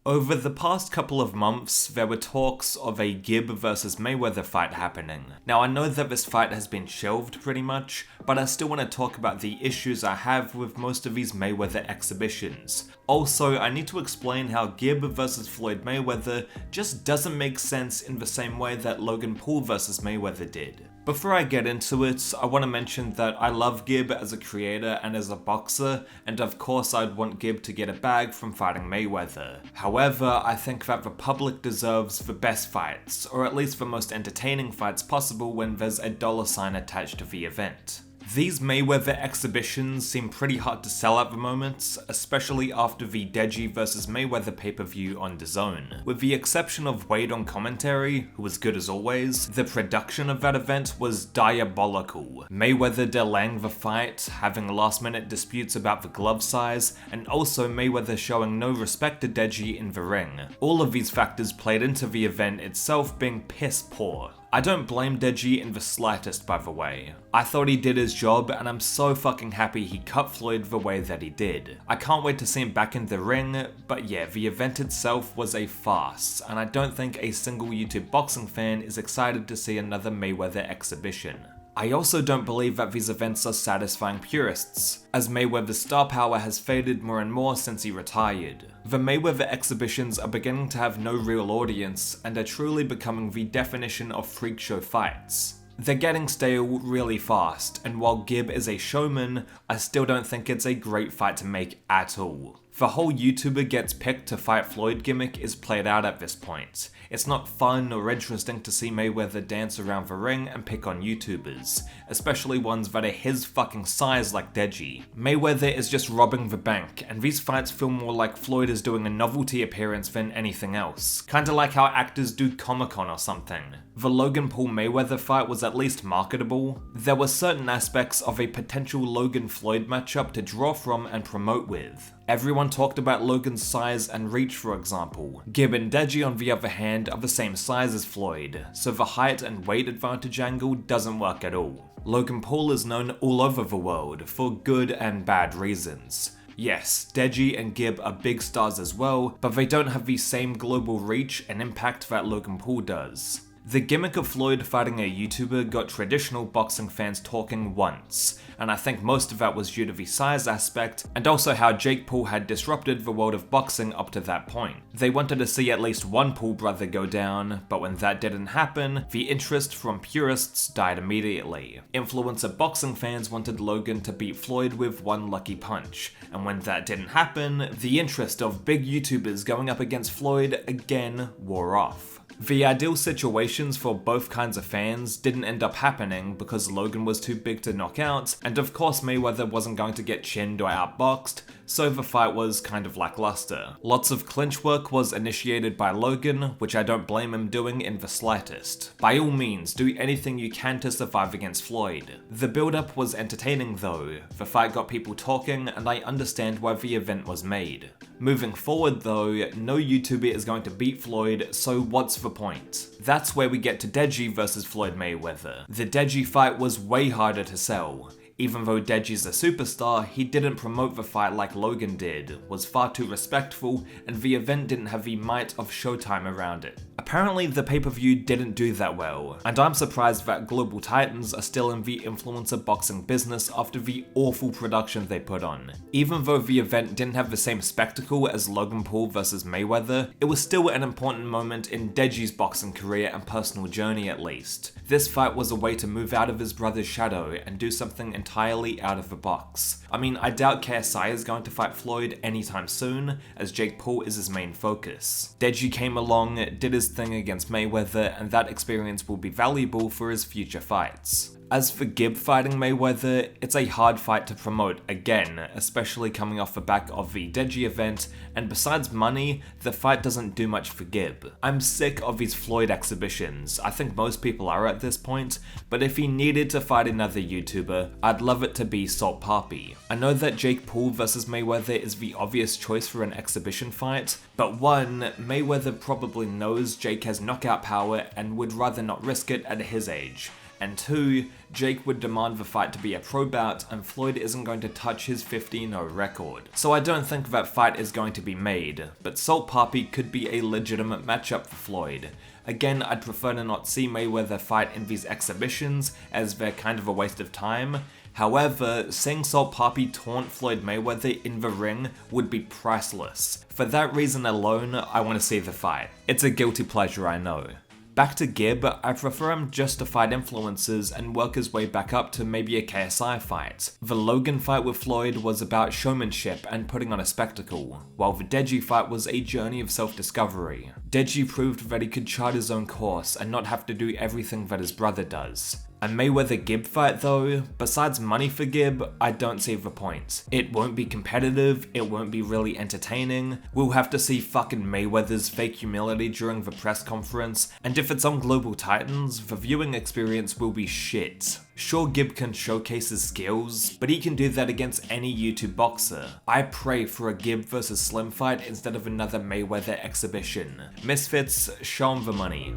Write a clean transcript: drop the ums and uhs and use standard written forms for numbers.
Over the past couple of months, there were talks of a Gib vs Mayweather fight happening. Now I know that this fight has been shelved pretty much, but I still want to talk about the issues I have with most of these Mayweather exhibitions. Also, I need to explain how Gib vs Floyd Mayweather just doesn't make sense in the same way that Logan Paul vs Mayweather did. Before I get into it, I want to mention that I love Gib as a creator and as a boxer, and of course I'd want Gib to get a bag from fighting Mayweather. However, I think that the public deserves the best fights, or at least the most entertaining fights possible when there's a dollar sign attached to the event. These Mayweather exhibitions seem pretty hard to sell at the moment, especially after the Deji vs Mayweather pay-per-view on DAZN. With the exception of Wade on commentary, who was good as always, the production of that event was diabolical. Mayweather delaying the fight, having last-minute disputes about the glove size, and also Mayweather showing no respect to Deji in the ring. All of these factors played into the event itself being piss poor. I don't blame Deji in the slightest, by the way. I thought he did his job, and I'm so fucking happy he cut Floyd the way that he did. I can't wait to see him back in the ring, but yeah, the event itself was a farce, and I don't think a single YouTube boxing fan is excited to see another Mayweather exhibition. I also don't believe that these events are satisfying purists, as Mayweather's star power has faded more and more since he retired. The Mayweather exhibitions are beginning to have no real audience, and are truly becoming the definition of freak show fights. They're getting stale really fast, and while Gib is a showman, I still don't think it's a great fight to make at all. The whole YouTuber gets picked to fight Floyd gimmick is played out at this point. It's not fun or interesting to see Mayweather dance around the ring and pick on YouTubers, especially ones that are his fucking size like Deji. Mayweather is just robbing the bank, and these fights feel more like Floyd is doing a novelty appearance than anything else. Kinda like how actors do Comic-Con or something. The Logan Paul Mayweather fight was at least marketable. There were certain aspects of a potential Logan Floyd matchup to draw from and promote with. Everyone talked about Logan's size and reach, for example. Gib and Deji, on the other hand, are the same size as Floyd, so the height and weight advantage angle doesn't work at all. Logan Paul is known all over the world, for good and bad reasons. Yes, Deji and Gib are big stars as well, but they don't have the same global reach and impact that Logan Paul does. The gimmick of Floyd fighting a YouTuber got traditional boxing fans talking once, and I think most of that was due to the size aspect, and also how Jake Paul had disrupted the world of boxing up to that point. They wanted to see at least one Paul brother go down, but when that didn't happen, the interest from purists died immediately. Influencer boxing fans wanted Logan to beat Floyd with one lucky punch, and when that didn't happen, the interest of big YouTubers going up against Floyd again wore off. The ideal situations for both kinds of fans didn't end up happening because Logan was too big to knock out, and of course Mayweather wasn't going to get chinned or outboxed, so the fight was kind of lackluster. Lots of clinch work was initiated by Logan, which I don't blame him doing in the slightest. By all means, do anything you can to survive against Floyd. The build-up was entertaining though, the fight got people talking, and I understand why the event was made. Moving forward though, no YouTuber is going to beat Floyd, so what's the point? That's where we get to Deji vs Floyd Mayweather. The Deji fight was way harder to sell. Even though Deji's a superstar, he didn't promote the fight like Logan did, was far too respectful, and the event didn't have the might of Showtime around it. Apparently the pay-per-view didn't do that well, and I'm surprised that global titans are still in the influencer boxing business after the awful production they put on. Even though the event didn't have the same spectacle as Logan Paul vs Mayweather, it was still an important moment in Deji's boxing career and personal journey at least. This fight was a way to move out of his brother's shadow and do something entirely out of the box. I mean, I doubt KSI is going to fight Floyd anytime soon, as Jake Paul is his main focus. Deji came along, did his thing against Mayweather, and that experience will be valuable for his future fights. As for Gib fighting Mayweather, it's a hard fight to promote again, especially coming off the back of the Deji event, and besides money, the fight doesn't do much for Gib. I'm sick of these Floyd exhibitions, I think most people are at this point, but if he needed to fight another YouTuber, I'd love it to be Salt Papi. I know that Jake Paul vs Mayweather is the obvious choice for an exhibition fight, but one, Mayweather probably knows Jake has knockout power and would rather not risk it at his age. And 2, Jake would demand the fight to be a pro bout and Floyd isn't going to touch his 15-0 record. So I don't think that fight is going to be made, but Salt Papi could be a legitimate matchup for Floyd. Again, I'd prefer to not see Mayweather fight in these exhibitions as they're kind of a waste of time. However, seeing Salt Papi taunt Floyd Mayweather in the ring would be priceless. For that reason alone, I want to see the fight. It's a guilty pleasure, I know. Back to Gib, I prefer him just to fight influencers and work his way back up to maybe a KSI fight. The Logan fight with Floyd was about showmanship and putting on a spectacle, while the Deji fight was a journey of self-discovery. Deji proved that he could chart his own course and not have to do everything that his brother does. A Mayweather-Gib fight though, besides money for Gib, I don't see the point. It won't be competitive, it won't be really entertaining, we'll have to see fucking Mayweather's fake humility during the press conference, and if it's on Global Titans, the viewing experience will be shit. Sure, Gib can showcase his skills, but he can do that against any YouTube boxer. I pray for a Gib vs Slim fight instead of another Mayweather exhibition. Misfits, show him the money.